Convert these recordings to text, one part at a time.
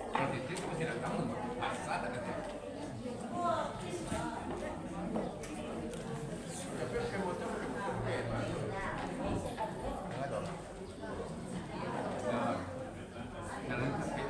Kalau itu masih ada kamu basah ada kan? Tapi pakai motor bebas. Enggak dong. Jalan kaki.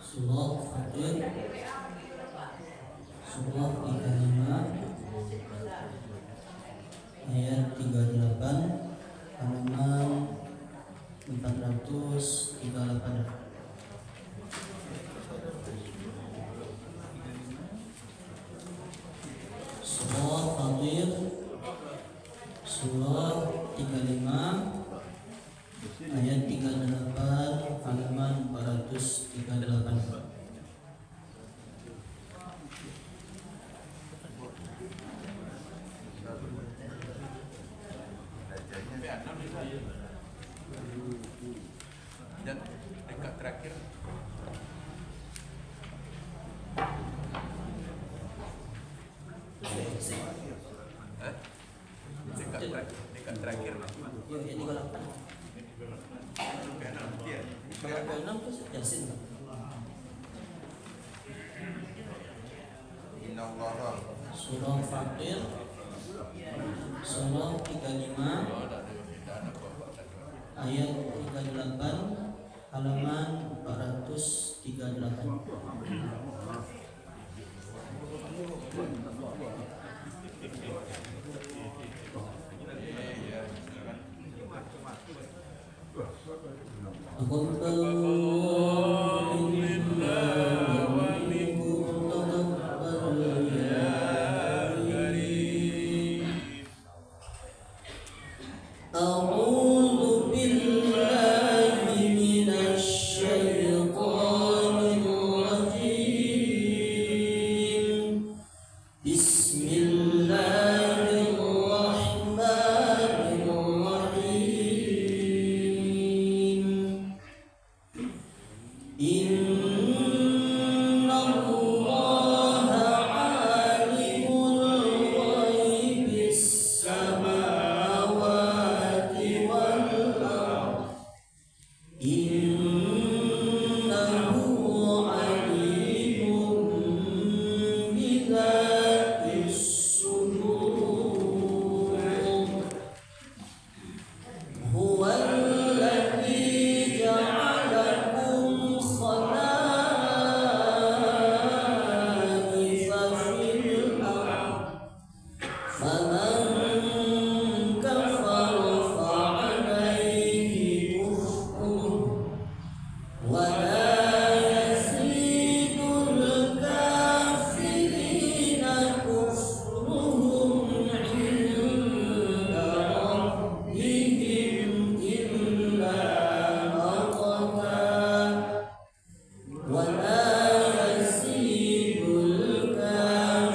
Surah Fatir Surah 35 ayat 38 halaman 438. Surah Fatir Surah 35 ayat 38 halaman 438. Dan dekat terakhir dekat terakhir Yuk, ini kalau 6 terus Yasin. Surah Fatir Surah 35 ayat 38 halaman 438. أعوذ بالله من الشيطان الرجيم بسم الله الرحمن الرحيم إن الله عالم الغيب السماوات والأرض إنه عليم بذات الصدور هو الذي جعلكم خلائف في الأرض فمن كفر فعليه كفره ولا يزيد الكافرين كفرهم عند ربهم إلا مقتا ولا يزيد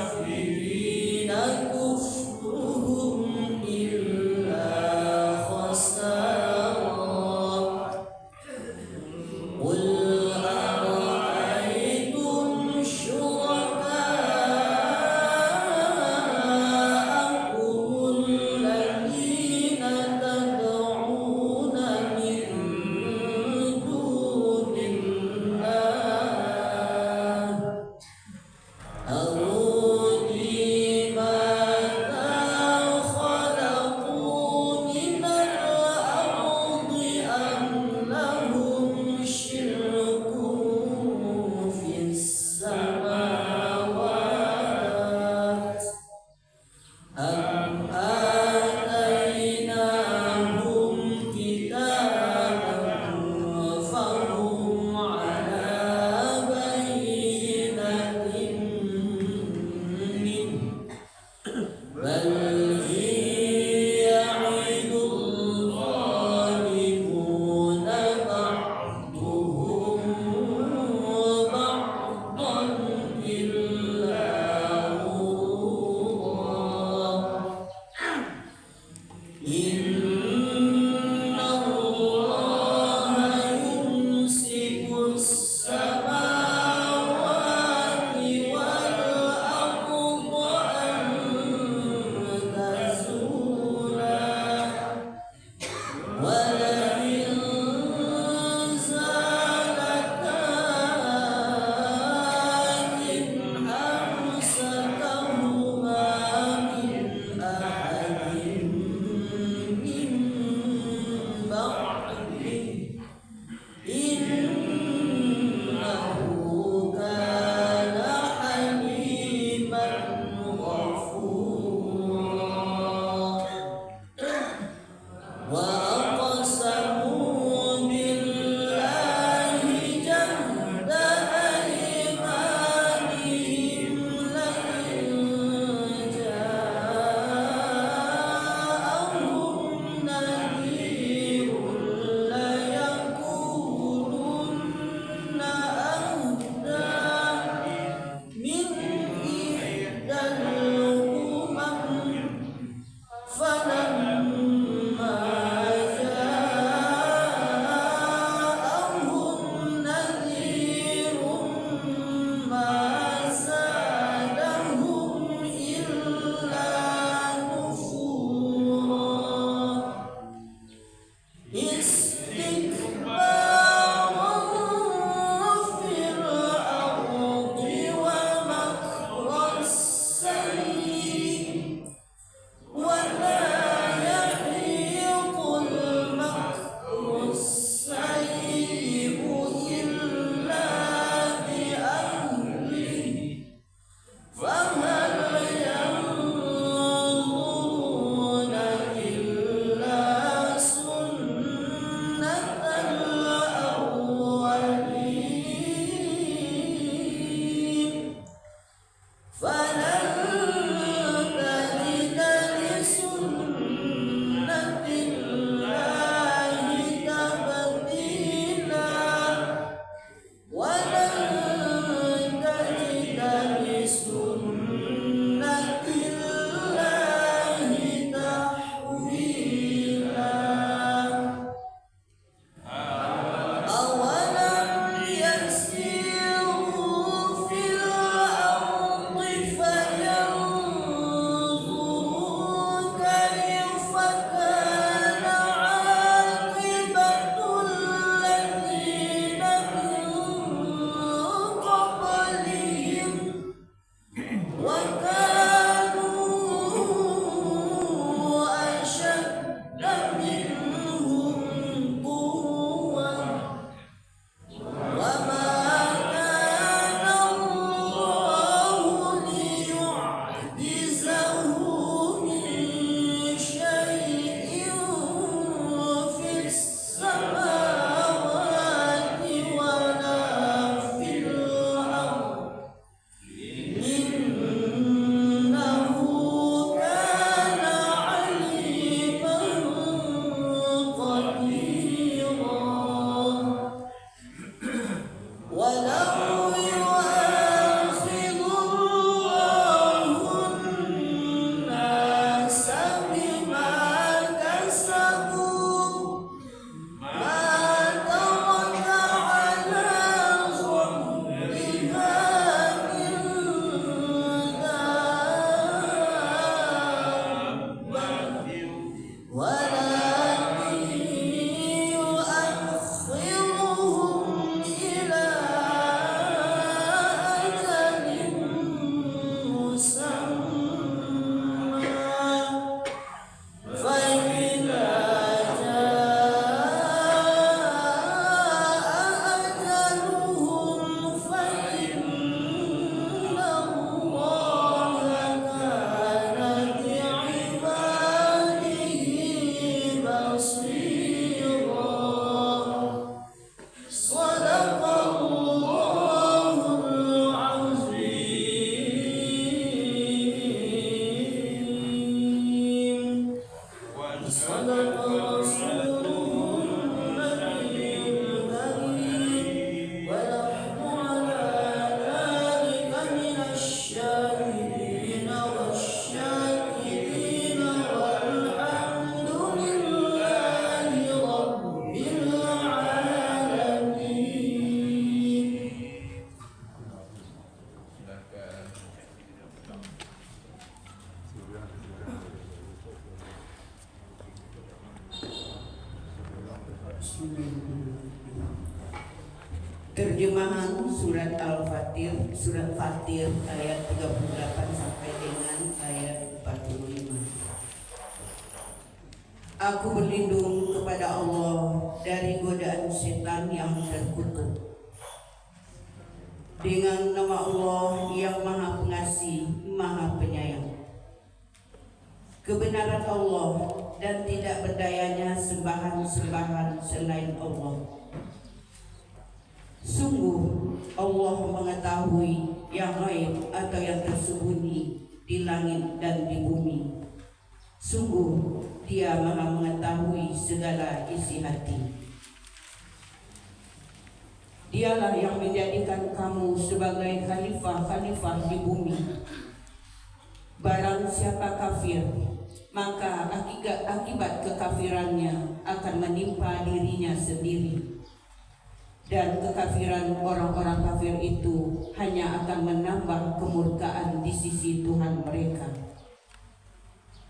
الكافرين كفرهم إلا خسارا قل أرأيتم شركاءكم الذين تدعون من دون الله Terjemahan surat Al-Fatir, surat Fatir ayat 38 sampai dengan ayat 45. Aku berlindung kepada Allah dari godaan setan yang terkutuk. Dengan nama Allah yang Maha Pengasih, Maha Penyayang. Kebenaran Allah dan tidak berdayanya sembahan-sembahan selain Allah. Sungguh Allah mengetahui yang gaib atau yang tersembunyi di langit dan di bumi. Sungguh Dia Maha mengetahui segala isi hati. Dialah yang menjadikan kamu sebagai khalifah-khalifah di bumi. Barang siapa kafir, maka akibat kekafirannya akan menimpa dirinya sendiri. Dan kekafiran orang-orang kafir itu hanya akan menambah kemurkaan di sisi Tuhan mereka.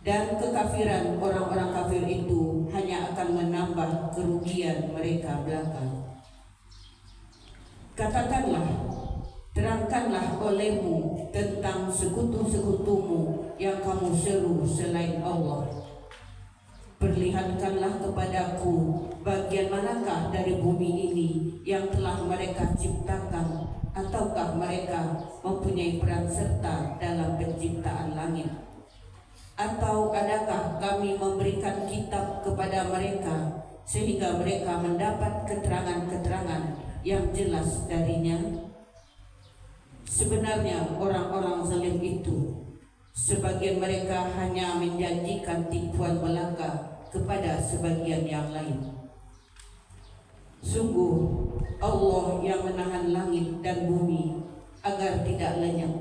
Dan kekafiran orang-orang kafir itu hanya akan menambah kerugian mereka belaka. Katakanlah, terangkanlah olehmu tentang sekutu-sekutumu yang kamu seru selain Allah. Perlihatkanlah kepadaku bagian manakah dari bumi ini yang telah mereka ciptakan, ataukah mereka mempunyai peran serta dalam penciptaan langit. Atau adakah kami memberikan kitab kepada mereka sehingga mereka mendapat keterangan-keterangan yang jelas darinya? Sebenarnya orang-orang zalim itu, sebagian mereka hanya menjanjikan tipuan belaka kepada sebagian yang lain. Sungguh Allah yang menahan langit dan bumi agar tidak lenyap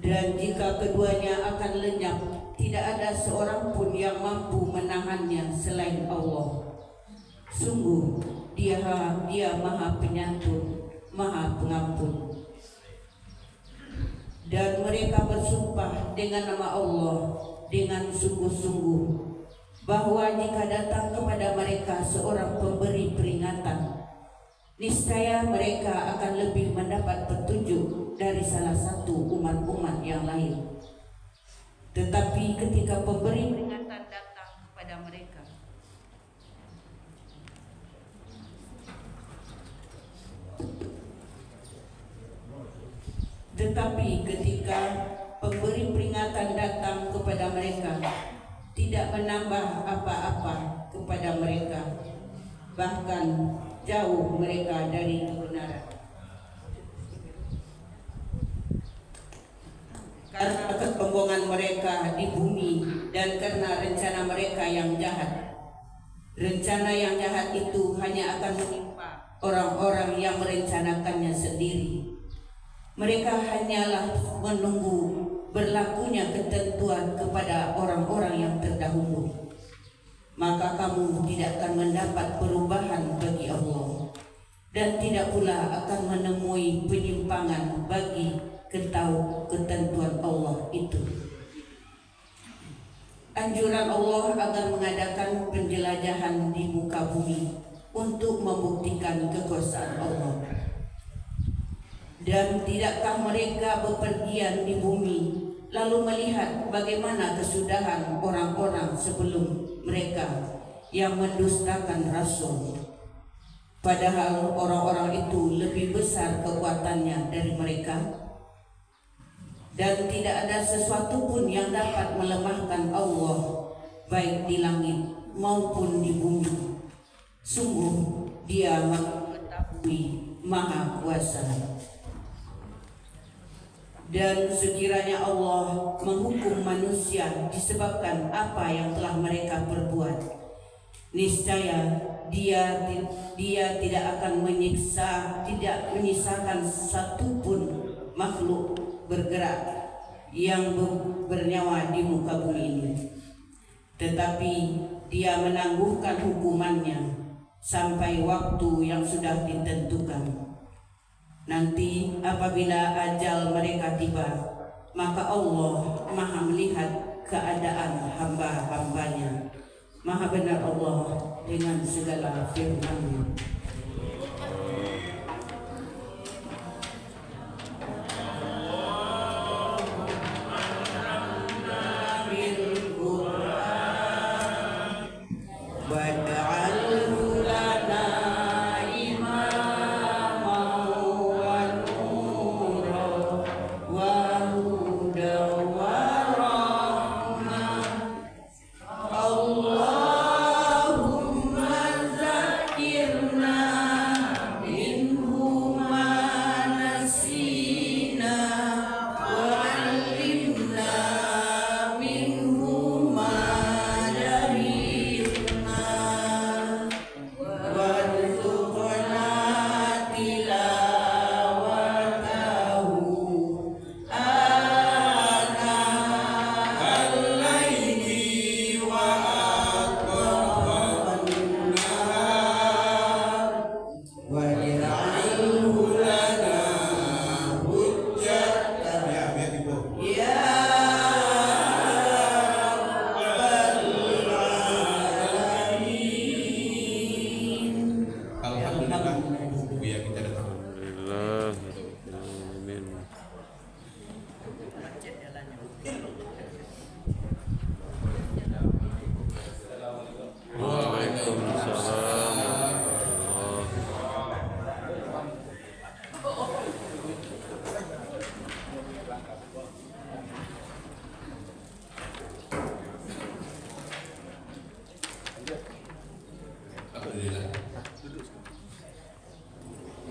dan jika keduanya akan lenyap, tidak ada seorang pun yang mampu menahannya selain Allah. Sungguh Dia Maha Penyantun, Maha Pengampun. Dan mereka bersumpah dengan nama Allah dengan sungguh-sungguh bahwa jika datang kepada mereka seorang pemberi peringatan, niscaya mereka akan lebih mendapat petunjuk dari salah satu umat-umat yang lain. Tetapi ketika pemberi peringatan datang kepada mereka, tidak menambah apa-apa kepada mereka, bahkan jauh mereka dari kebenaran. Karena kesombongan mereka di bumi dan karena rencana mereka yang jahat. Rencana yang jahat itu hanya akan menimpa orang-orang yang merencanakannya sendiri. Mereka hanyalah menunggu berlakunya ketentuan kepada orang-orang yang terdahulu. Maka kamu tidak akan mendapat perubahan bagi Allah, dan tidak pula akan menemui penyimpangan bagi ketentuan Allah itu. Anjuran Allah agar mengadakan penjelajahan di muka bumi untuk membuktikan kekuasaan Allah. Dan tidakkah mereka bepergian di bumi lalu melihat bagaimana kesudahan orang-orang sebelum mereka yang mendustakan Rasul, padahal orang-orang itu lebih besar kekuatannya dari mereka? Dan tidak ada sesuatu pun yang dapat melemahkan Allah, baik di langit maupun di bumi. Sungguh Dia Maha Mengetahui, Maha Kuasa. Dan sekiranya Allah menghukum manusia disebabkan apa yang telah mereka perbuat, niscaya Dia tidak akan menyisakan satu pun makhluk bergerak yang bernyawa di muka bumi ini. Tetapi Dia menangguhkan hukumannya sampai waktu yang sudah ditentukan. Nanti apabila ajal mereka tiba, maka Allah Maha melihat keadaan hamba-hambanya. Maha benar Allah dengan segala firman-Nya.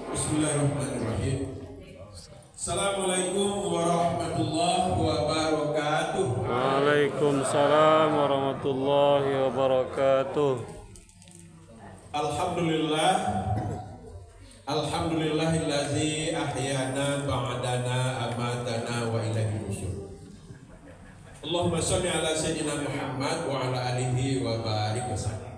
Bismillahirrahmanirrahim. Assalamualaikum warahmatullahi wabarakatuh. Waalaikumsalam warahmatullahi wabarakatuh. Alhamdulillah. Alhamdulillahillazi ahyana ba'dana amatana wa ilaihi nusyur. Allahumma shalli ala sayyidina Muhammad wa ala alihi wa barik wasallam.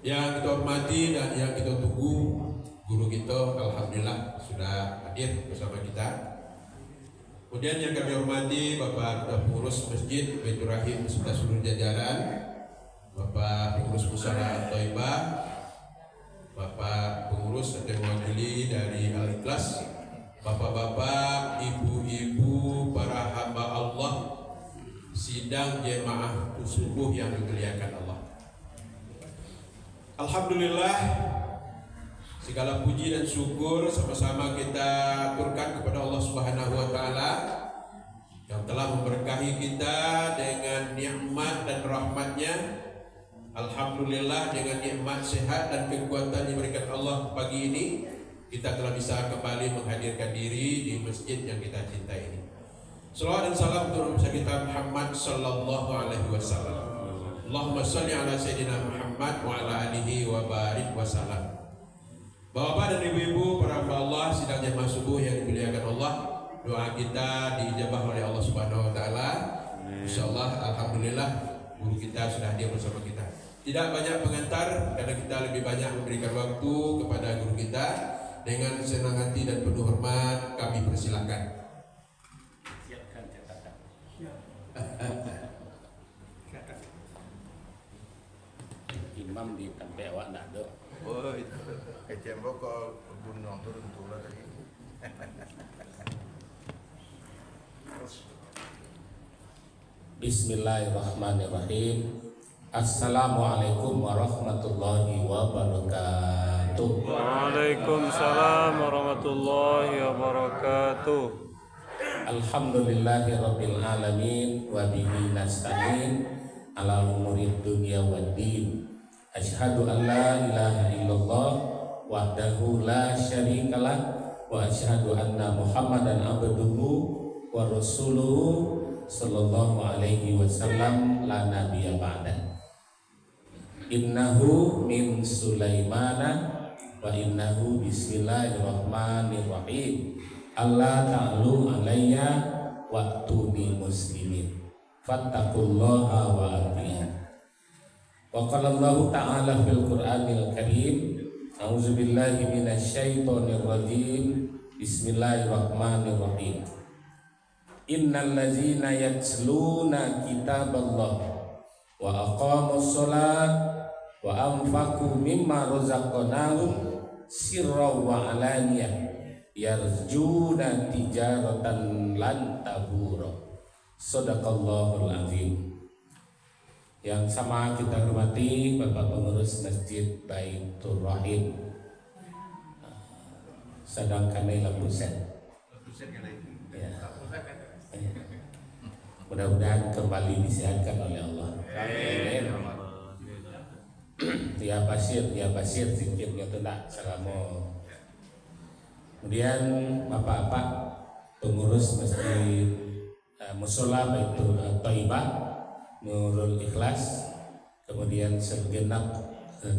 Yang kita hormati dan yang kita tunggu, guru kita alhamdulillah sudah hadir bersama kita. Kemudian yang kami hormati Bapak Pengurus Masjid Baitur Rahim beserta seluruh jajaran, Bapak Pengurus Musyawarah Thaibah, Bapak Pengurus dan mewakili dari Al-Ikhlas, Bapak-bapak, ibu-ibu, para hamba Allah, sidang jemaah subuh yang dimuliakan Allah. Alhamdulillah, segala puji dan syukur sama-sama kita aturkan kepada Allah Subhanahu wa taala yang telah memberkahi kita dengan nikmat dan rahmat-Nya. Alhamdulillah, dengan nikmat sehat dan kekuatan diberikan Allah pagi ini, kita telah bisa kembali menghadirkan diri di masjid yang kita cintai ini. Salawat dan salam untuk Nabi kita Muhammad sallallahu alaihi wasallam. Allahumma shalli ala sayyidina Muhammad wa ala alihi wa barik wasallam. Bapak dan ibu-ibu, para hamba Allah, sidang jemaah subuh yang dimuliakan Allah, doa kita diijabah oleh Allah Subhanahu wa taala. Insyaallah, alhamdulillah, guru kita sudah hadir bersama kita. Tidak banyak pengantar karena kita lebih banyak memberikan waktu kepada guru kita. Dengan senang hati dan penuh hormat kami persilakan. Siapkan catatan. Imam di tempat awak nak ada. Oh itu. Kecembok kau gunung turun lagi. Bismillahirrahmanirrahim. Assalamualaikum warahmatullahi wabarakatuh. Waalaikumsalam warahmatullahi wabarakatuh. Alhamdulillahi rabbil alamin wa bihi nasta'in ala umurid dunya waddin. Asyhadu an la ilaha illallah wahdahu la syarikalah wa asyhadu anna Muhammadan abduhu wa rasuluhu sallallahu alaihi wasallam la nabiyya ba'da. Innahu min Sulaimana wa innahu bismillahirrahmanirrahim. Allah ta'alu alayya wa tuni muslimin. Fattaqullaha wa ati'an. Wa qala Allah ta'ala fil Qur'anil Karim, a'udzu billahi minasyaitonir rajim. Bismillahirrahmanirrahim. innal ladzina yatsluna kitaballah wa aqamus shalat wa anfaqu mimma razaqnahum sirran wa alaniyah yarjuna tijaratan lan tabura. Shadaqallahul azim. Yang sama kita hormati Bapak Pengurus Masjid Baitur Rahim sedangkan Lampu Sen. Ya. Mudah-mudahan kembali disehatkan oleh Allah. Amin. Ya Basir zikirnya itu nak selama. Kemudian bapak-bapak pengurus Masjid Mushola Baitul Thaibah Nurul Ikhlas, kemudian segenap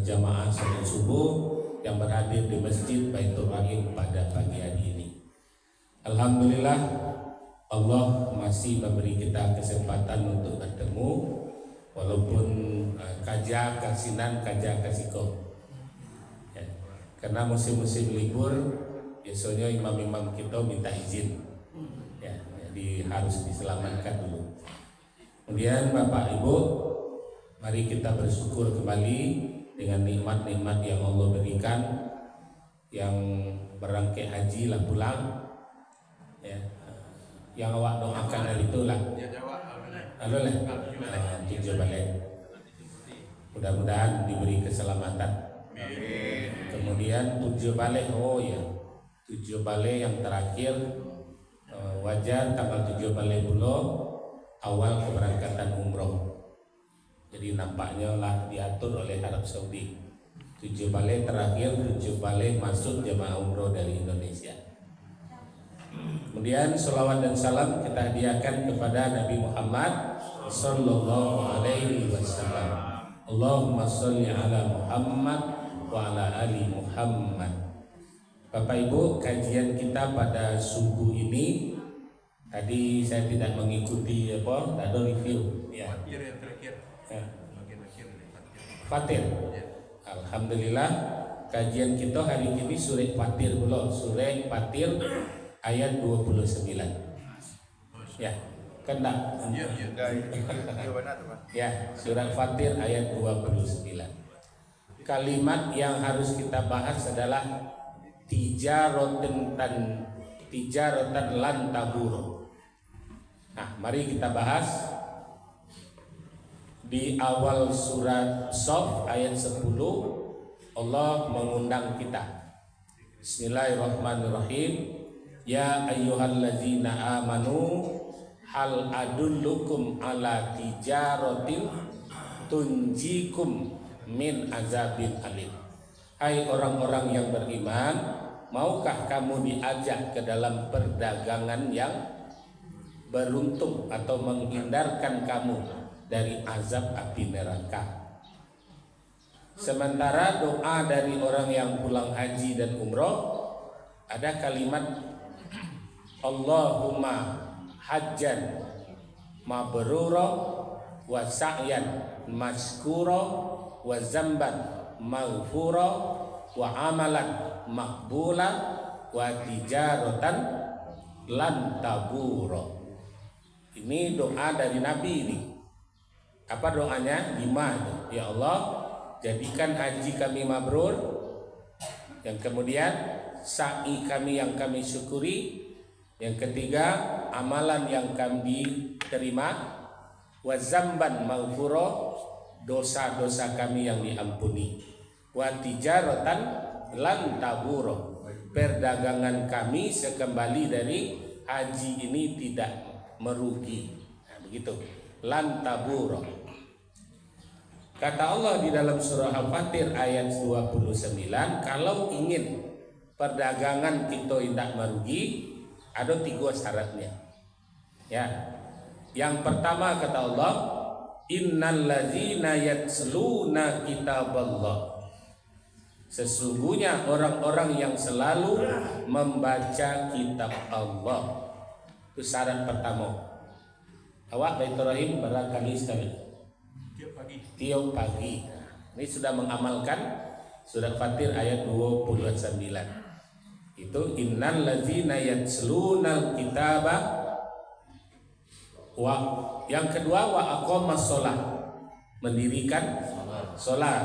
jamaah salat subuh yang berhadir di Masjid Baitur Rahim pada pagi hari ini. Alhamdulillah Allah masih memberi kita kesempatan untuk bertemu walaupun kaja kasinan kaja kasiko ya, karena musim-musim libur biasanya imam-imam kita minta izin ya, jadi harus diselamatkan dulu. Kemudian Bapak Ibu, mari kita bersyukur kembali dengan nikmat-nikmat yang Allah berikan. Yang berangkai haji lah pulang ya. Yang awak doakan hari itulah adalah tujuh balik. Mudah-mudahan diberi keselamatan. Kemudian tujuh balik, oh ya, tujuh balik yang terakhir wajar tanggal 7 balik bulan awal keberangkatan umroh. Jadi nampaknya lah diatur oleh Arab Saudi. 7 balik terakhir, 7 balik masuk jemaah umroh dari Indonesia. Kemudian salawat dan salam kita hadiahkan kepada Nabi Muhammad sallallahu alaihi wasallam. Allahumma sholli ala Muhammad wa ala ali Muhammad. Bapak Ibu, kajian kita pada subuh ini tadi saya tidak mengikuti apa, ada review ya. Yang terakhir. Ya. Bagian akhir Fatir. Alhamdulillah kajian kita hari ini surah Fatir pula, surah Fatir ayat 29. Ya, kena. Ya, surah Fatir ayat 29. Kalimat yang harus kita bahas adalah tijaratan lan tabur. Nah, mari kita bahas di awal surat Shaf ayat 10. Allah mengundang kita. Bismillahirrahmanirrahim. Ya ayyuhallazina amanu hal adullukum ala tijaratin tunjikum min azabin alim. Hai orang-orang yang beriman, maukah kamu diajak ke dalam perdagangan yang beruntung atau menghindarkan kamu dari azab api neraka? Sementara doa dari orang yang pulang haji dan umroh ada kalimat Allahumma hajjan mabrura wa sa'yan mashkura wa zamban maghfura wa amalan maqbula wa tijaratan lan tabura. Ini doa dari Nabi ini. Apa doanya? 5. Ya Allah, jadikan haji kami mabrur. Yang kemudian sa'i kami yang kami syukuri. Yang ketiga, amalan yang kami terima. Wa zamban maghfura, dosa-dosa kami yang diampuni. Wa tijaratan lan tabura, perdagangan kami sekembali dari haji ini tidak merugi. Nah, begitu. Lan tabura. Kata Allah di dalam surah Al-Fatir ayat 29, kalau ingin perdagangan kita tidak merugi, ada 3 syaratnya. Ya. Yang pertama kata Allah, innal ladzina yatsluna kitaballah. Sesungguhnya orang-orang yang selalu membaca kitab Allah. Itu syarat pertama. Awak Baitur Rahim barangkali sekali tiap pagi. Ini sudah mengamalkan surat Fatir ayat 29. Itu innal ladzina yatslunal kitaba Yang kedua wa aqamas shalah, mendirikan salat.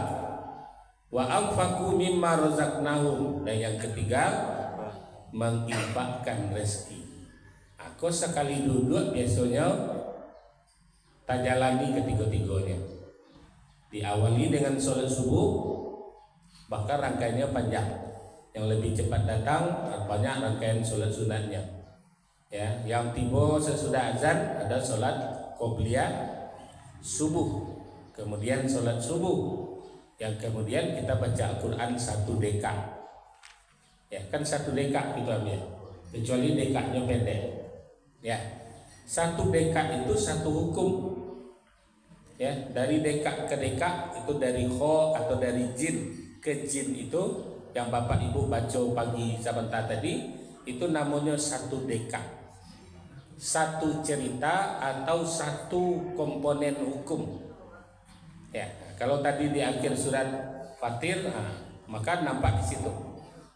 Wa anfaqu mimma razaqnahum, dan yang ketiga menginfakkan rezeki. Aku sekali duduk biasanya tak jalani ketiga-tiganya. Diawali dengan sholat subuh, bahkan rangkaiannya panjang. Yang lebih cepat datang banyak rangkaian sholat sunatnya. Ya, yang tiba sesudah azan ada sholat qobliyah subuh, kemudian sholat subuh, yang kemudian kita baca Al-Quran 1 dekad. Ya, kan 1 dekad kita ambil, kecuali dekadnya pendek. Ya, 1 dekad itu 1 hukum. Ya, dari dekad ke dekad itu dari kho atau dari jin ke jin itu yang Bapak Ibu baca pagi sebentar tadi itu namanya 1 dekad. 1 cerita atau 1 komponen hukum. Ya, kalau tadi di akhir surat Fatir, maka nampak di situ.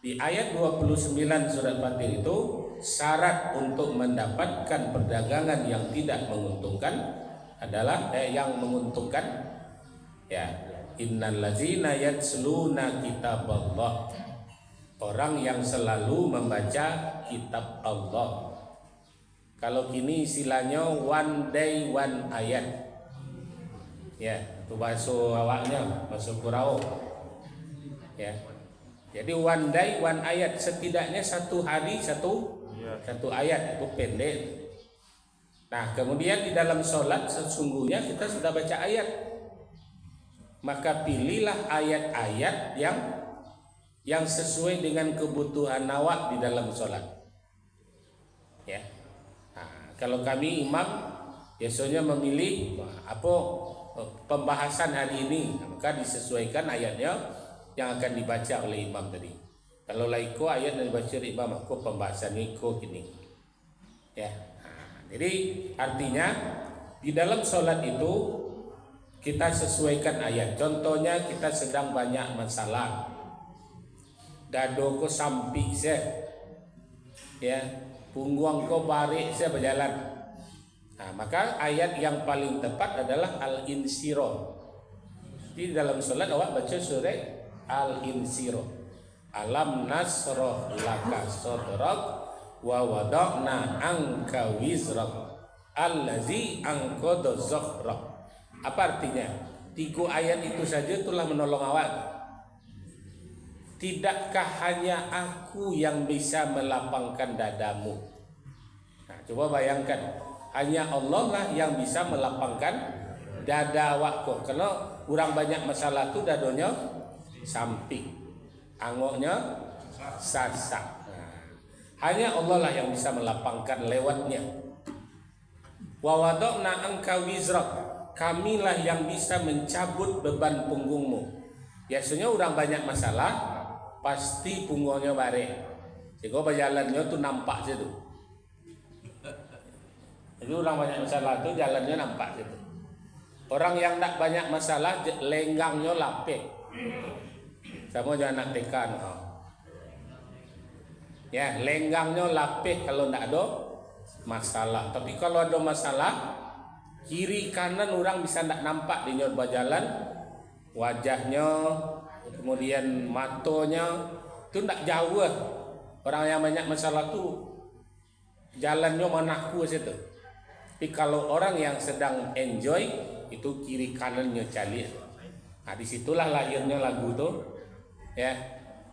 Di ayat 29 surat Fatir itu syarat untuk mendapatkan perdagangan yang tidak menguntungkan adalah yang menguntungkan, ya, innal ladzina yatsluna kitaballah, orang yang selalu membaca kitab Allah. Kalau kini istilahnya one day one ayat. Ya, itu bahasa awaknya, bahasa Kurau. Ya. Jadi one day one ayat, setidaknya 1 hari 1 ayat, itu pendek. Nah, kemudian di dalam sholat sesungguhnya kita sudah baca ayat. Maka pilihlah ayat-ayat yang sesuai dengan kebutuhan awak di dalam sholat. Ya. Nah, kalau kami imam biasanya memilih apa pembahasan hari ini, maka disesuaikan ayatnya yang akan dibaca oleh imam tadi. Kalau laiko ayat yang dibaca oleh imam, aku pembahasan iko gini. Ya. Jadi artinya di dalam sholat itu kita sesuaikan ayat. Contohnya kita sedang banyak masalah, dado ko sampi se, ya, punggung ko barik se berjalan. Nah, maka ayat yang paling tepat adalah Al-Insiro. Di dalam sholat awak baca surah Al-Insiro. Alam nasroh laka sodrok wa wada'na anka wizrak allazi angkodo zohrak. Apa artinya? 3 ayat itu saja telah menolong awak. Tidakkah hanya aku yang bisa melapangkan dadamu? Nah, coba bayangkan, hanya Allah lah yang bisa melapangkan dada awakku. Karena orang banyak masalah tu dadonya samping, angoknya sasak. Hanya Allah lah yang bisa melapangkan lewatnya. Wa wada'na anka wizrak, kamilah yang bisa mencabut beban punggungmu. Biasanya orang banyak masalah pasti punggungnya bare. Jika berjalannya tuh nampak situ. Jadi orang banyak masalah tuh jalannya nampak situ. Orang yang tak banyak masalah lenggangnya lapik. Sama jangan nak tekan. Ya, lenggangnya lapik kalau tidak ada masalah. Tapi kalau ada masalah, kiri kanan orang bisa tidak nampak di nyon berjalan, wajahnya, kemudian matonya, itu tidak jauh. Orang yang banyak masalah tu jalannya manaku situ. Tapi kalau orang yang sedang enjoy, itu kiri kanannya calir. Nah, disitulah lahirnya lagu tu, ya.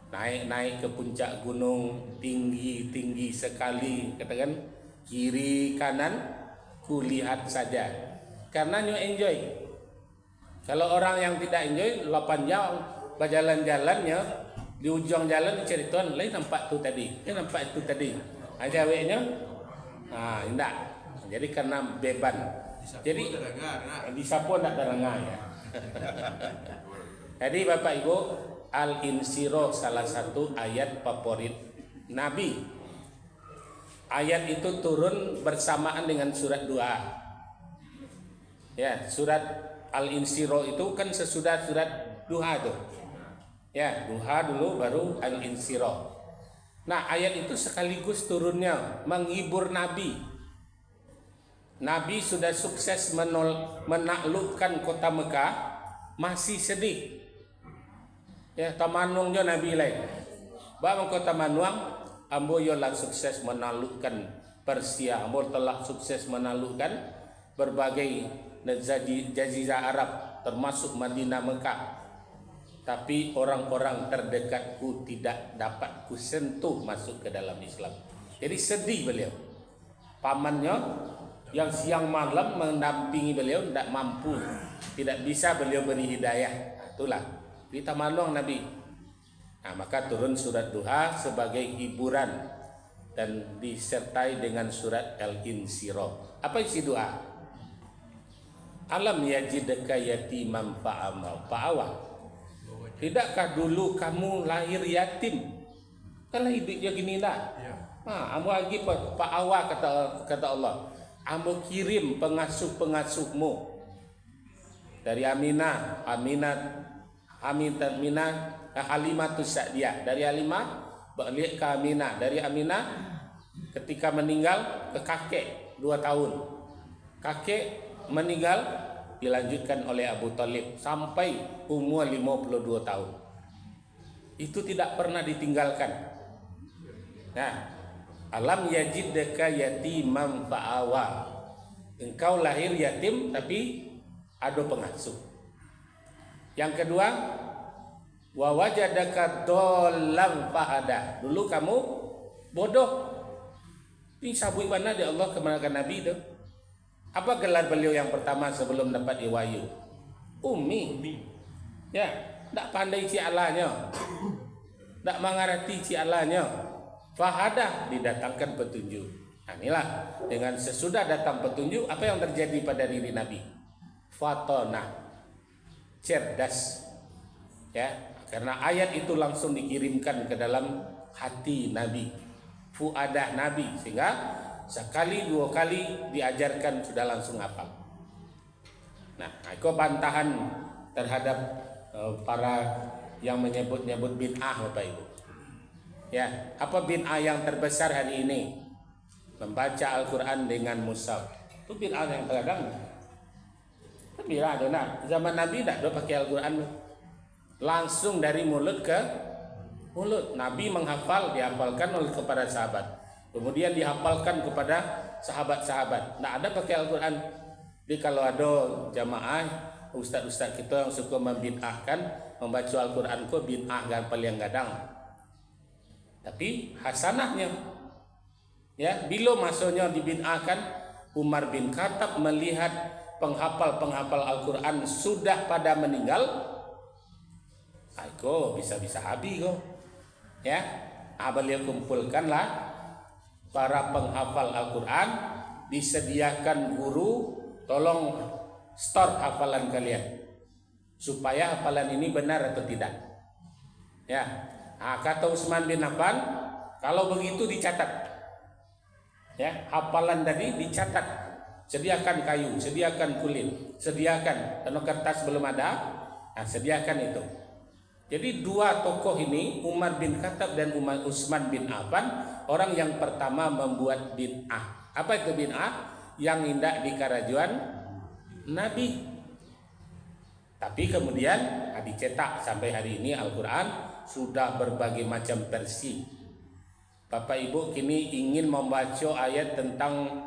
Naik ke puncak gunung tinggi sekali, katakan kiri kanan kulihat saja, karena nyo enjoy. Kalau orang yang tidak enjoy 8 jam berjalan-jalannya di ujung jalan cerituan lain nampak tu tadi, nampak itu tadi aja weknya, indah. Jadi karena beban, jadi bisa pun tak terengah ya. Jadi Bapak Ibu, Al-Insiro salah satu ayat favorit Nabi. Ayat itu turun bersamaan dengan surat doa. Ya, surat Al-Insiro itu kan sesudah surat duha tuh. Ya, duha dulu baru Al-Insiro. Nah, ayat itu sekaligus turunnya menghibur Nabi. Nabi sudah sukses menaklukkan kota Mekah, masih sedih. Ya, tamanungnya Nabi lain. Bang kota Manuang, ambo yolah sukses menaklukkan Persia, ambo telah sukses menaklukkan berbagai jazirah Arab, termasuk Madinah, Mekah. Tapi orang-orang terdekatku tidak dapat kusentuh masuk ke dalam Islam. Jadi sedih beliau. Pamannya yang siang malam mendampingi beliau tidak mampu, tidak bisa beliau beri hidayah. Itulah kita manuang Nabi. Nah, maka turun surat Duha sebagai hiburan dan disertai dengan surat Al-Insyirah. Apa isi doa? Alam yajidka yatiman fa'awa. Tidakkah dulu kamu lahir yatim? Kalau hidupnya gini lah. Ambo lagi fa'awa kata Allah. Ambo kirim pengasuh-pengasuhmu dari Halimatus Sa'diyah, dari Halimah balik ke Aminah, dari Aminah ketika meninggal ke kakek 2 tahun, kakek meninggal dilanjutkan oleh Abu Thalib sampai umur 52 tahun. Itu tidak pernah ditinggalkan. Nah, alam yajidka yatiman fa'awa. Engkau lahir yatim tapi ada pengasuh. Yang kedua, wa wajadaka dhallan fahada. Dulu kamu bodoh. Ini sabui mana di Allah kemenangan Nabi itu. Apa gelar beliau yang pertama sebelum dapat wahyu? Ummi. Ya, tak pandai ci Allahnya. Tak mengerti ci Allahnya. Fahada, didatangkan petunjuk. Nah, inilah dengan sesudah datang petunjuk, apa yang terjadi pada diri Nabi? Fatona, cerdas. Ya, karena ayat itu langsung dikirimkan ke dalam hati Nabi, fuadah Nabi, sehingga sekali 2 kali diajarkan sudah langsung hafal. Nah, itu bantahan terhadap para yang menyebut-nyebut bid'ah, Bapak Ibu. Ya, apa bid'ah yang terbesar hari ini? Membaca Al-Quran dengan mushaf. Itu bid'ah yang terkadang. Bila ada nak zaman Nabi tak ada pakai Al-Quran, langsung dari mulut ke mulut. Nabi menghafal, dihafalkan oleh kepada sahabat, kemudian dihafalkan kepada sahabat-sahabat. Tak ada pakai Al-Quran. Jadi kalau ada jamaah ustaz-ustaz kita yang suka membid'ahkan, membaca Al-Quran kok bid'ah paling gadang. Tapi hasanahnya, ya, bila masanya dibid'ahkan, Umar bin Khattab melihat penghafal Al-Quran sudah pada meninggal, aiko bisa-bisa habis kok. Ya, beliau kumpulkanlah para penghafal Al-Quran, disediakan guru, tolong store hafalan kalian supaya hafalan ini benar atau tidak. Ya. Kata Utsman bin Affan, kalau begitu dicatat. Ya, hafalan tadi dicatat. Sediakan kayu, sediakan kulit, sediakan, karena kertas belum ada. Nah, sediakan itu. Jadi 2 tokoh ini, Umar bin Khattab dan Utsman bin Affan, orang yang pertama membuat bid'ah. Apa itu bid'ah? Yang indah di karajuan Nabi. Tapi kemudian dicetak sampai hari ini Al-Quran sudah berbagai macam versi. Bapak Ibu kini ingin membaca ayat tentang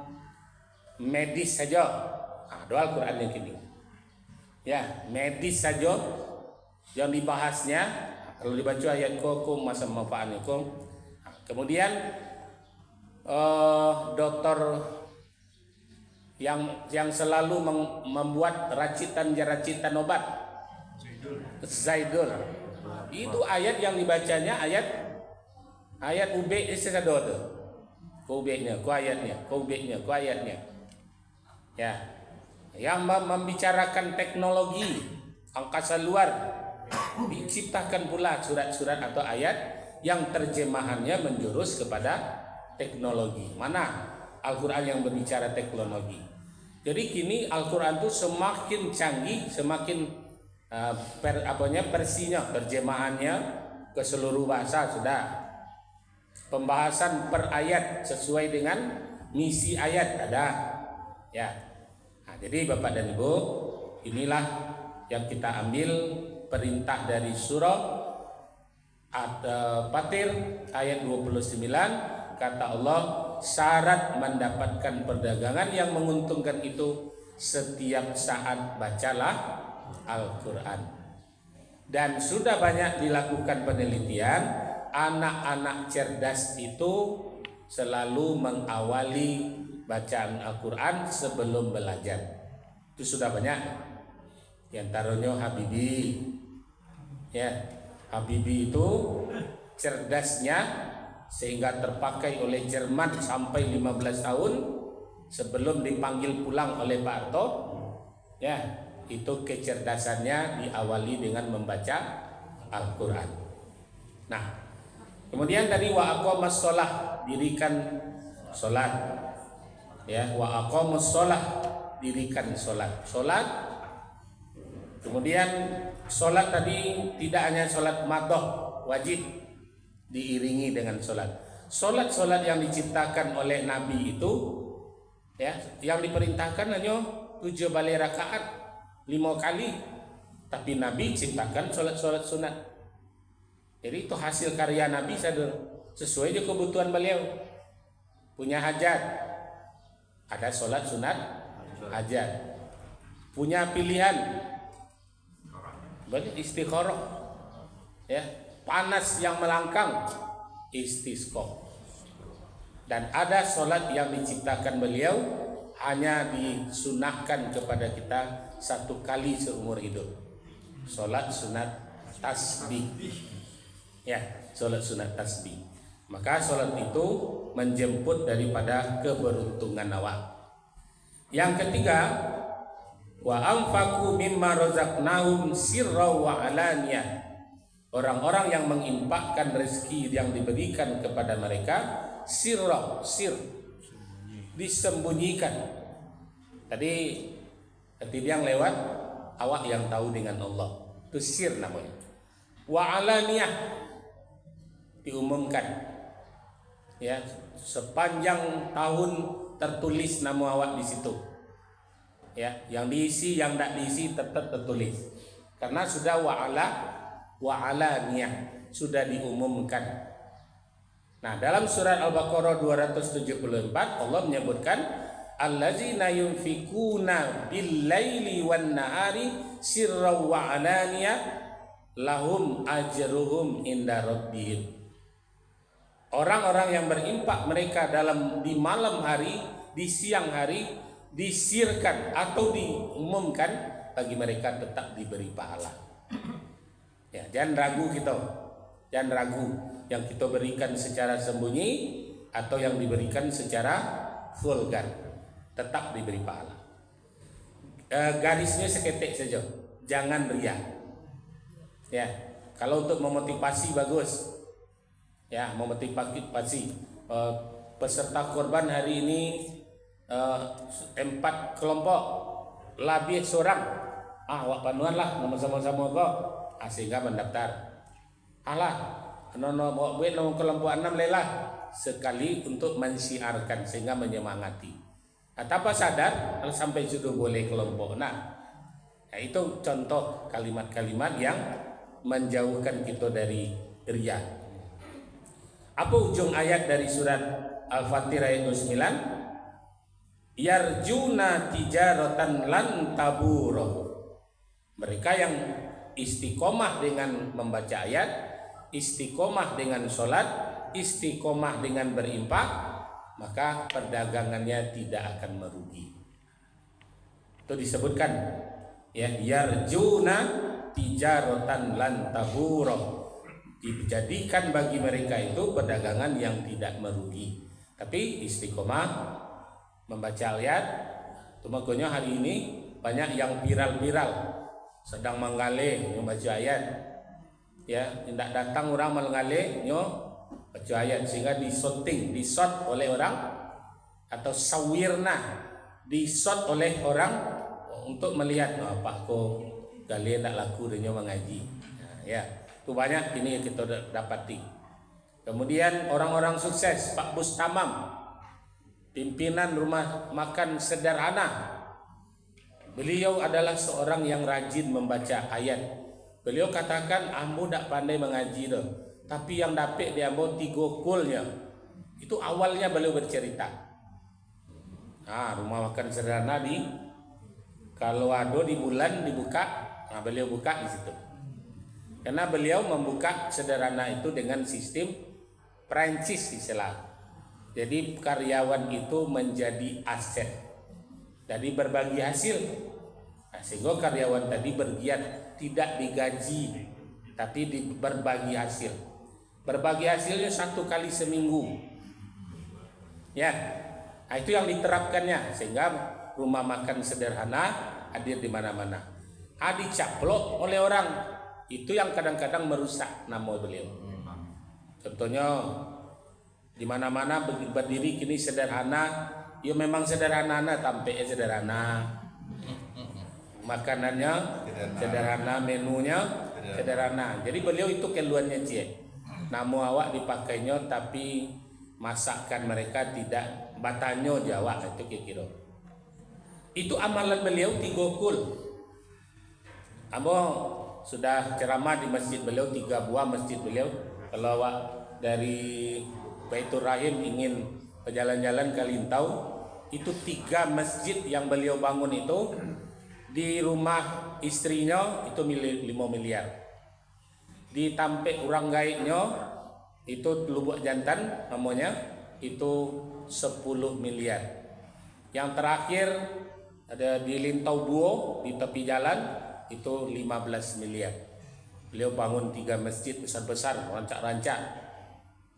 medis saja, ada Al-Quran yang kini. Ya, medis saja yang dibahasnya. Kalau dibaca ayat kokum masa manfaatnikum. Kemudian dokter yang selalu membuat racitan obat, Zaidul. Itu ayat yang dibacanya ayat UB sesadot. Ku UB-nya, ku ayatnya, ku UB-nya, ku ayatnya. Ya. Yang membicarakan teknologi angkasa luar, diciptakan pula surat-surat atau ayat yang terjemahannya menjurus kepada teknologi. Mana Al-Quran yang berbicara teknologi? Jadi kini Al-Quran itu semakin canggih, semakin versinya, terjemahannya ke seluruh bahasa sudah. Pembahasan per ayat sesuai dengan misi ayat ada. Ya. Nah, jadi Bapak dan Ibu, inilah yang kita ambil perintah dari surah Fatir ayat 29. Kata Allah, syarat mendapatkan perdagangan yang menguntungkan itu setiap saat bacalah Al-Quran. Dan sudah banyak dilakukan penelitian, anak-anak cerdas itu selalu mengawali bacaan Al-Quran sebelum belajar. Itu sudah banyak. Di antaranya Habibie. Ya, Habibie itu cerdasnya sehingga terpakai oleh Jerman sampai 15 tahun sebelum dipanggil pulang oleh Pak Harto. Ya, itu kecerdasannya diawali dengan membaca Al-Quran. Nah, kemudian tadi wa aqamas shalah, dirikan salat. Ya, wa aqamus shalah, dirikan salat. Salat. Kemudian salat tadi tidak hanya salat madhah wajib, diiringi dengan salat. Salat-salat yang diciptakan oleh Nabi itu, ya, yang diperintahkan hanya 7 balik rakaat 5 kali, tapi Nabi ciptakan salat-salat sunat. Jadi itu hasil karya Nabi, sesuai dengan kebutuhan beliau. Punya hajat, ada salat sunat hajat. Punya pilihan, banyak istikharah, ya, panas yang melangkang, istisqa. Dan ada solat yang diciptakan beliau hanya disunahkan kepada kita 1 kali seumur hidup, solat sunat tasbih. Ya, solat sunat tasbih. Maka solat itu menjemput daripada keberuntungan awak. Yang ketiga, wa anfaqu mimma razaqnahum sirra wa alaniyah. Orang-orang yang menginfakkan rezeki yang diberikan kepada mereka sirra, disembunyikan. Tadi yang lewat, awak yang tahu dengan Allah, itu sir namanya. Wa alaniyah, diumumkan. Ya, sepanjang tahun tertulis nama awak di situ. Ya, yang diisi, yang tidak diisi tetap tertulis. Karena sudah wa alaniyah, sudah diumumkan. Nah, dalam surat Al-Baqarah 274 Allah menyebutkan allazina yunfikuna bil-laili wan-nahari sirran wa alaniyah lahum ajruhum inda rabbihim. Orang-orang yang berinfak mereka di malam hari, di siang hari, disirkan atau diumumkan, bagi mereka tetap diberi pahala. Ya, jangan ragu kita, jangan ragu yang kita berikan secara sembunyi atau yang diberikan secara vulgar, tetap diberi pahala. Garisnya seketik saja, jangan riya. Ya, kalau untuk memotivasi bagus. Ya, memotivasi peserta korban hari ini 4 kelompok, lebih seorang. Wak panuan lah, nama sama-sama kok. Sehingga mendaftar. Nono bawa duit nomor kelompok 6 lelah. Sekali untuk mensiarkan sehingga menyemangati. Tanpa sadar sampai sudah boleh kelompok. Nah, itu contoh kalimat-kalimat yang menjauhkan kita dari riya. Apa ujung ayat dari surat Al-Fatir ayat 29? Yarjuna tijaratan lan taburo. Mereka yang istiqomah dengan membaca ayat, istiqomah dengan sholat, istiqomah dengan berinfak, maka perdagangannya tidak akan merugi. Itu disebutkan, ya, yarjuna tijaratan lan taburo. Dijadikan bagi mereka itu perdagangan yang tidak merugi, tapi istiqomah membaca ayat. Makanya hari ini banyak yang viral sedang menggale membaca ayat. Ya, tidak datang orang menggale baca ayat sehingga disot oleh orang, atau sawirna disot oleh orang untuk melihat apa kok gale tidak laku dia mengaji. Ya, itu banyak ini yang kita dapati. Kemudian orang-orang sukses, Pak Bus Tamam, pimpinan rumah makan sederhana. Beliau adalah seorang yang rajin membaca ayat. Beliau katakan, ambo tak pandai mengaji dah, tapi yang dapat dia ambo 3 kulnya. Itu awalnya beliau bercerita. Rumah makan sederhana kalau ada di bulan dibuka, beliau buka di situ. Karena beliau membuka sederhana itu dengan sistem Prancis istilah. Jadi karyawan itu menjadi aset. Jadi berbagi hasil. Sehingga karyawan tadi bergiat tidak digaji, tapi berbagi hasil. Berbagi hasilnya 1 kali seminggu. Ya, itu yang diterapkannya sehingga rumah makan sederhana hadir di mana-mana. Dicaplok oleh orang, itu yang kadang-kadang merusak nama beliau. Contohnya di mana-mana berdiri kini sederhana, ya memang sederhana, tampaknya sederhana, makanannya sederhana, menunya sederhana. Jadi beliau itu keluarnya nama awak dipakainya, tapi masakan mereka tidak batanyo Jawa, itu kira-kira. Itu amalan beliau 3 kul. Ambo sudah ceramah di masjid beliau, 3 buah masjid beliau. Kalau awak dari Baitur Rahim ingin berjalan-jalan ke Lintau, itu 3 masjid yang beliau bangun itu di rumah istrinya itu 5 miliar. Di Tampek Urang Gaiknya itu Lubuk Jantan namanya itu 10 miliar. Yang terakhir ada di Lintau Buo di tepi jalan itu 15 miliar. Beliau bangun 3 masjid besar-besar, rancak-rancak.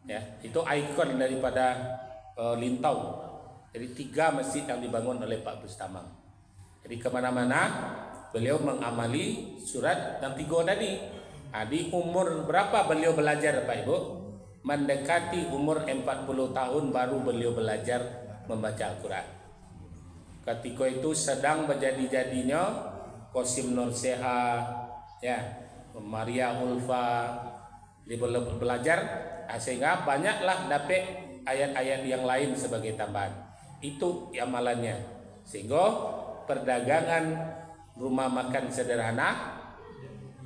Ya, itu ikon daripada Lintau. Jadi 3 masjid yang dibangun oleh Pak Bustamang. Jadi kemana-mana beliau mengamali surat yang 3 tadi. Di umur berapa beliau belajar Pak Ibu? Mendekati umur 40 tahun baru beliau belajar membaca Al-Quran. Ketika itu sedang berjadi-jadinya Qasim Nur Seha, ya, Maria Ulfa, dia belajar sehingga banyaklah dapat ayat-ayat yang lain sebagai tambahan. Itu amalannya. Sehingga perdagangan rumah makan sederhana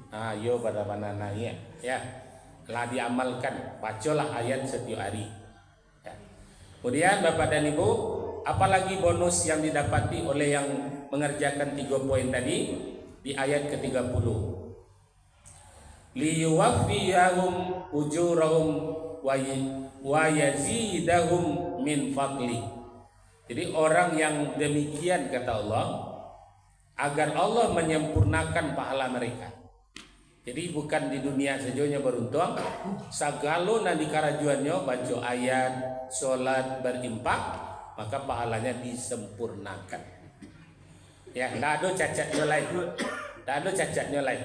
ayo pada mana ya lah diamalkan, bacalah ayat setiap hari ya. Kemudian Bapak dan Ibu, apalagi bonus yang didapati oleh yang mengerjakan 3 poin tadi di ayat ke-30, liyuwaffiyahum ujurahum wa yazidahum min fadli. Jadi orang yang demikian kata Allah, agar Allah menyempurnakan pahala mereka. Jadi bukan di dunia saja beruntung, sagalo nanti karajuannya baca ayat, sholat, berimpak, maka pahalanya disempurnakan. Ya, tidak ada cacatnya lain, tidak ada cacatnya lain.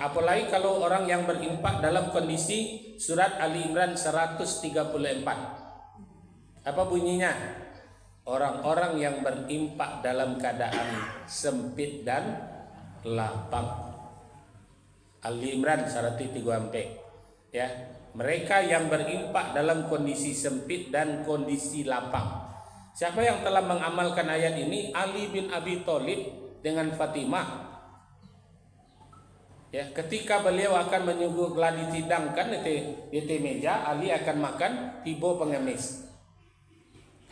Apalagi kalau orang yang berimpak dalam kondisi surat Ali Imran 134. Apa bunyinya? Orang-orang yang berimpak dalam keadaan sempit dan lapang. Ali Imran 134. Ya, mereka yang berimpak dalam kondisi sempit dan kondisi lapang. Siapa yang telah mengamalkan ayat ini? Ali bin Abi Thalib dengan Fatimah. Ya, ketika beliau akan menyuguh gladi tidangkan di meja, Ali akan makan tiba pengemis.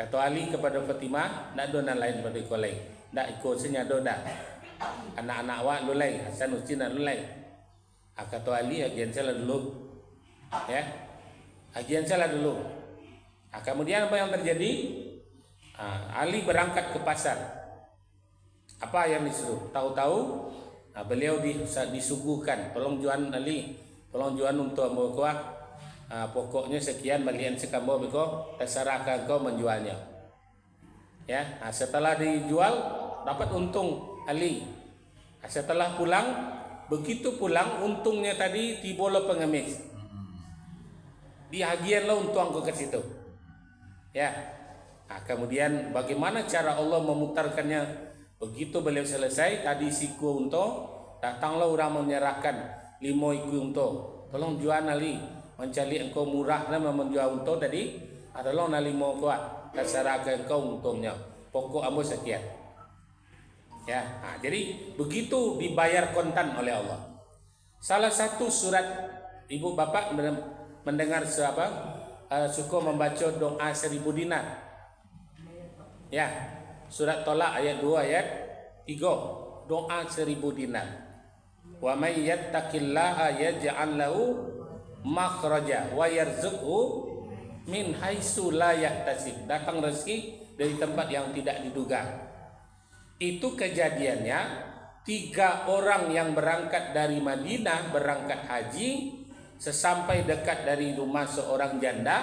Kata Ali kepada Fatimah, "Ndak ada lain pada kolai. Ndak ikut senyado dah. Anak-anak awak lulai, Hasan Husin lulai." Kata Ali, agian salah dulu. Ya. Agian salah dulu. Kemudian apa yang terjadi? Ali berangkat ke pasar. Apa yang disuruh? Tahu-tahu beliau disuguhkan, tolong jual Ali, tolong jual untuk membawa pokoknya sekian balian sekambo beko, terserah kau menjualnya. Ya, setelah dijual dapat untung Ali. Setelah pulang, begitu pulang untungnya tadi tibola pengemis. Dihagian lo untung ke situ. Ya. Kemudian bagaimana cara Allah memutarkannya? Begitu beliau selesai, tadi siku untung, datanglah orang menyerahkan 5 iku untung. Tolong jual Ali, mencari engkau murah nama menjual untung tadi, adalah na 5 kuat. terserah ke engkau untungnya. Pokok ambo sekian. Ya, jadi begitu dibayar kontan oleh Allah. Salah satu surat ibu bapak mendengar suka membaca doa 1000 dinar. Ya, surat Tolak ayat 2 ayat 3, doa 1000 dinar. Wa may yattaqillaha yaj'al lahu makhraja wa yarzuqhu min haitsu la yahtasib. Datang rezeki dari tempat yang tidak diduga. Itu kejadiannya 3 orang yang berangkat dari Madinah berangkat haji, sesampai dekat dari rumah seorang janda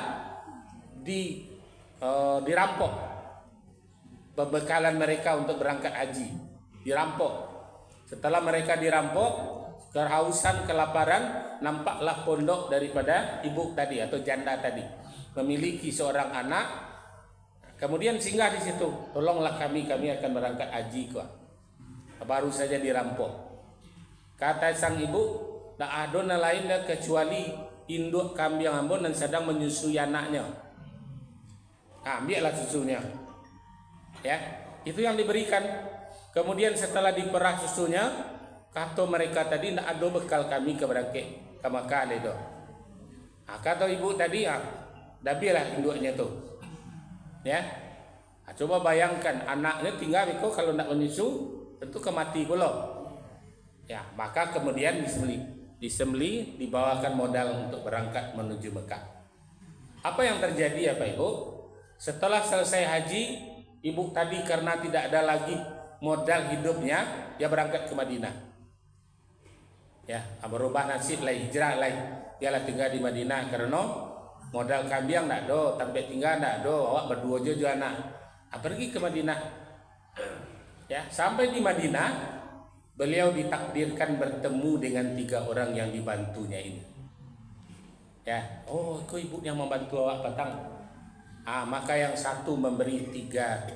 dirampok pembekalan mereka untuk berangkat haji, dirampok. Setelah mereka dirampok, kehausan, kelaparan, nampaklah pondok daripada ibu tadi atau janda tadi memiliki seorang anak. Kemudian singgah di situ, tolonglah kami akan berangkat haji kok. Baru saja dirampok. Kata sang ibu, tak ada lain kecuali induk kambing ambon dan sedang menyusui anaknya. Ambillah susunya. Ya, itu yang diberikan. Kemudian setelah diperah susunya, kata mereka tadi tak ada bekal kami ke berangkat ke Makkah itu. Kata ibu tadi, dabilah induknya tuh. Ya, coba bayangkan anaknya tinggal itu kalau nak menyusu tentu kemati pula. Ya, maka kemudian disembeli, dibawakan modal untuk berangkat menuju Mekah. Apa yang terjadi ya Pak Ibu? Setelah selesai haji, ibu tadi karena tidak ada lagi modal hidupnya, dia berangkat ke Madinah. Ya, berubah nasib lah, hijrah lah. Dia tinggal di Madinah karena modal kambing tak ada, tempat tinggal tak ada, awak berdua je anak. Pergi ke Madinah. Ya, sampai di Madinah, beliau ditakdirkan bertemu dengan 3 orang yang dibantunya ini. Ya, itu ibu yang membantu awak petang. Maka yang satu memberi 3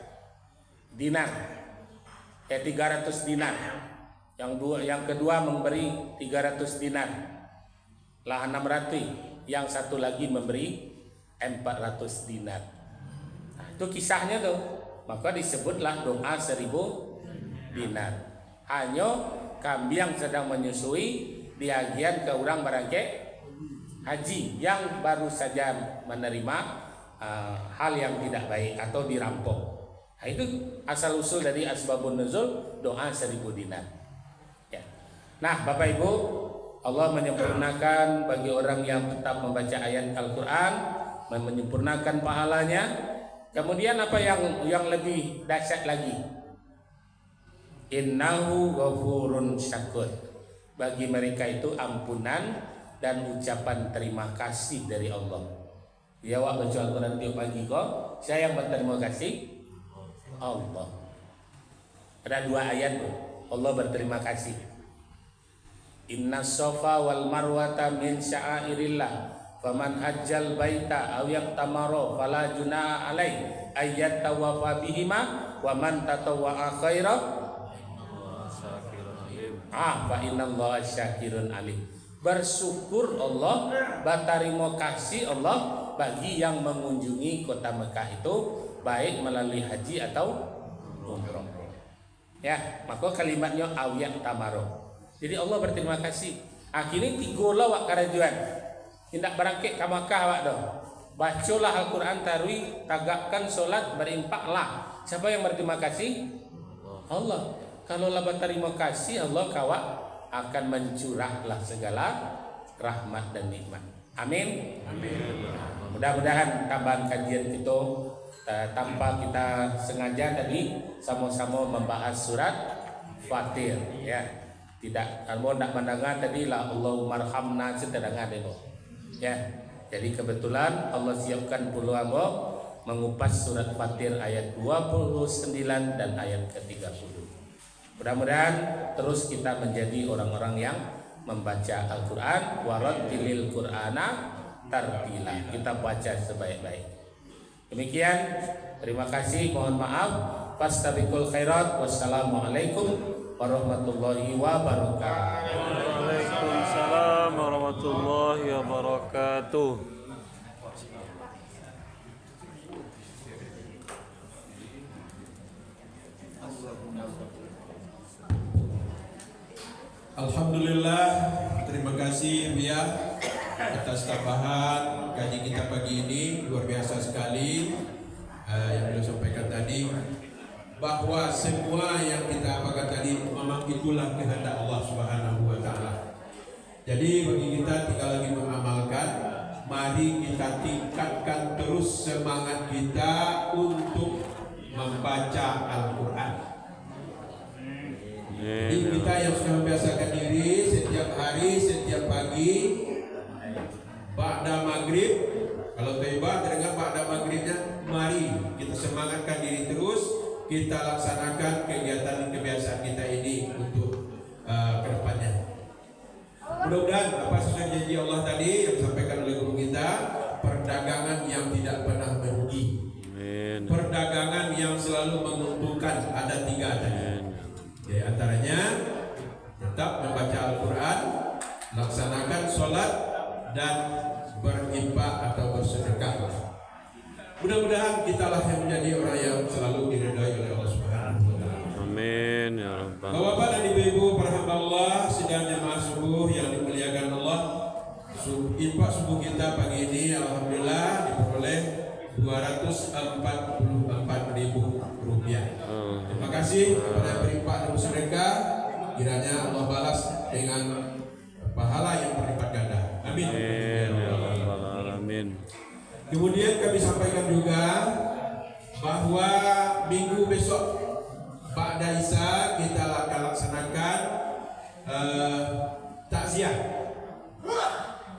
dinar, 300 dinar. Yang kedua memberi 300 dinar, lah 600. Yang satu lagi memberi 400 dinar. Itu kisahnya tuh. Maka disebutlah doa 1000 dinar. Hanya kambing sedang menyusui diagian ke orang berangkat haji yang baru saja menerima hal yang tidak baik atau dirampok. Itu asal usul dari asbabun nuzul doa 1000 dinar. Ya. Nah, Bapak Ibu, Allah menyempurnakan bagi orang yang tetap membaca ayat Al-Quran, menyempurnakan pahalanya. Kemudian apa yang lebih dahsyat lagi? Innahu ghafurun syakur. Bagi mereka itu ampunan dan ucapan terima kasih dari Allah. Ya, awak baca Al-Quran tiap pagi kok, saya yang berterima kasih Allah. Ada 2 ayat tuh, Allah berterima kasih. Inna Safa wal Marwata min sya'airillah faman hajjal baita aw yaqtamara fala junaha alai ayat tawafa bihima wa man tatawwa'a khaira fa innallaha syakirun alim. Bersyukur Allah, berterima kasih Allah bagi yang mengunjungi kota Mekah itu baik melalui haji atau umrah. Ya, maka kalimatnya aw yaqtamara. Jadi Allah berterima kasih. Akhirnya 3 lawak karajuan. Tidak berangkat ke Makkah awak dah. Bacalah Al-Quran tarwi, tagakkan solat, berimpaklah. Siapa yang berterima kasih? Allah. Kalau lah berterima kasih Allah, kawak akan mencurahlah segala rahmat dan nikmat. Amin. Amin. Mudah-mudahan tambahan kajian kita tanpa kita sengaja tadi sama-sama membahas surat Fatir, ya. Tidak, kalau nak mendengar tadi lah Allahumma arhamna setedengar dulu. Ya, jadi kebetulan Allah siapkan puluh ambo mengupas surat Fatir ayat 29 dan ayat ke-30. Mudah-mudahan terus kita menjadi orang-orang yang membaca Al-Quran, warattilil Qur'ana tartila. Kita baca sebaik-baik. Demikian, terima kasih, mohon maaf. Fastabiqul khairat. Wassalamualaikum warahmatullahi wabarakatuh. Waalaikumsalam warahmatullahi wabarakatuh. Alhamdulillah, terima kasih Buya atas tambahan gaji kita pagi ini, luar biasa sekali. Yang beliau sampaikan tadi bahwa semua yang kita apakan tadi memang itulah kehendak Allah Subhanahu wa taala. Jadi bagi kita tinggal lagi mengamalkan, mari kita tingkatkan terus semangat kita untuk membaca Al-Qur'an. Jadi kita yang sudah membiasakan diri setiap hari, setiap pagi, ba'da maghrib, kalau tiba terdengar ba'da maghribnya, mari kita semangatkan diri terus, kita laksanakan kegiatan kebiasaan kita ini untuk kedepannya. Mudah-mudahan apa sesuai janji Allah tadi yang disampaikan oleh guru kita, perdagangan yang tidak pernah merugi, perdagangan yang selalu menguntungkan, ada 3 tadi. Di antaranya tetap membaca Al-Quran, laksanakan sholat, dan berinfak atau bersedekah. Mudah-mudahan kitalah yang menjadi orang yang selalu diridhai oleh Allah Subhanahu wa taala. Amin ya rabbal. Bapak dan Ibu-ibu para hamba Allah sidang jemaah subuh yang dimuliakan Allah. Infak subuh kita pagi ini alhamdulillah diperoleh Rp244.000. Terima kasih kepada yang berinfak dan bersedekah. Kiranya Allah balas dengan pahala yang berlipat ganda. Amin. Amin. Kemudian kami sampaikan juga bahwa minggu besok Ba'da Isya kita akan laksanakan takziah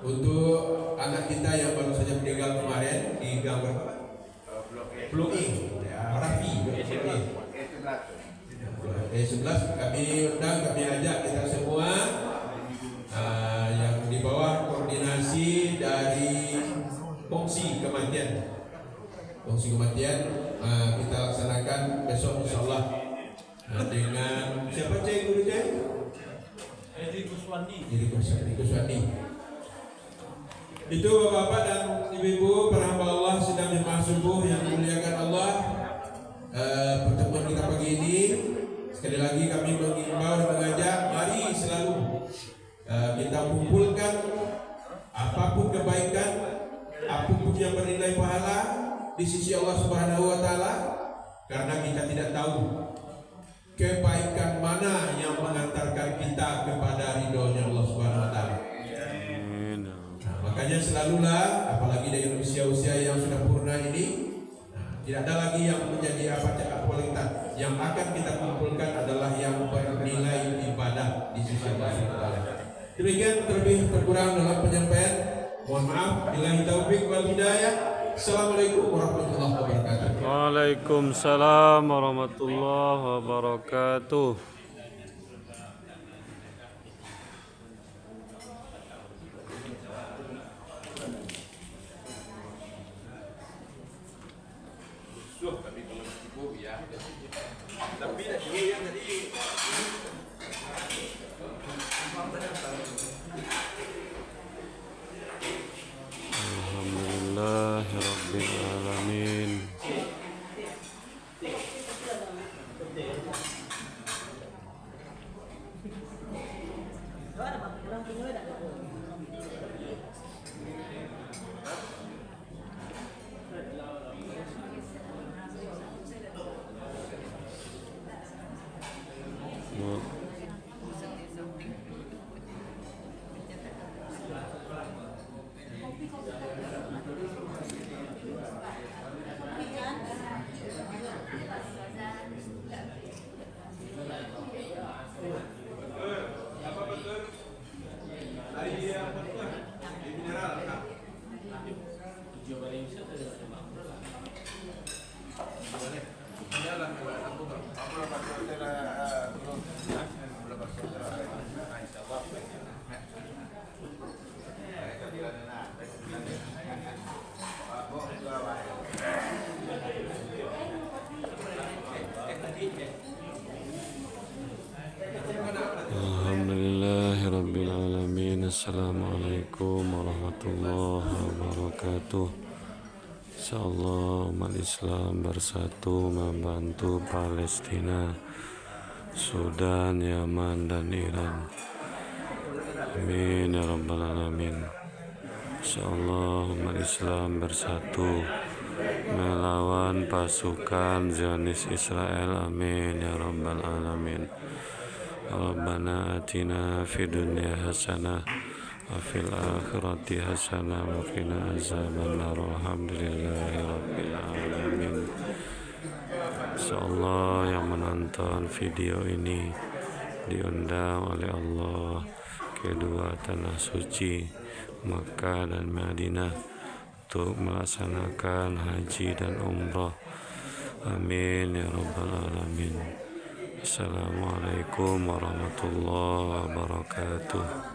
untuk anak kita yang baru saja meninggal kemarin di gang Blok E, Rafi, E11. Kami undang, kami ajak kita semua yang di bawah koordinasi dari Kongsi Kematian. Kita laksanakan besok insyaallah dengan siapa guru Edi Kuswandi. Itu Bapak-bapak dan Ibu-ibu para hamba Allah sedang jemaah subuh yang dimuliakan Allah. Pertemuan kita pagi ini sekali lagi kami mengimbau dan mengajak, mari selalu kita kumpulkan apapun kebaikan, apapun yang bernilai pahala di sisi Allah Subhanahu wa taala, karena kita tidak tahu kebaikan mana yang mengantarkan kita kepada ridhonya Allah Subhanahu wa taala. Makanya selalulah, apalagi dengan usia-usia yang sudah purna ini, tidak ada lagi yang menjadi apa yang akan kita kumpulkan adalah yang bernilai ibadah di sisi Allah Subhanahu wa taala. Demikian terlebih terkurang dalam penyampaian. Mohon maaf. Billahi taufik wal hidayah. Assalamualaikum warahmatullahi wabarakatuh. Waalaikumsalam warahmatullahi wabarakatuh. Alhamdulillahirabbil alamin. Alhamdulillahirabbil alamin. Assalamualaikum warahmatullahi wabarakatuh. Insyaallah umat Islam bersatu membantu Palestina, Sudan, Yaman, dan Iran. Amin ya rabbal alamin. Insyaallah umat Islam bersatu melawan pasukan Zionis Israel. Amin ya rabbal alamin. Rabbana atina fid dunya hasanah wa fil akhirati hasanah wa qina azabannar. Alhamdulillahi rabbil alamin. Insyaallah yang menonton video ini diundang oleh Allah kedua tanah suci Makkah dan Madinah untuk melaksanakan haji dan umrah. Amin ya rabbal alamin. Assalamualaikum warahmatullahi wabarakatuh.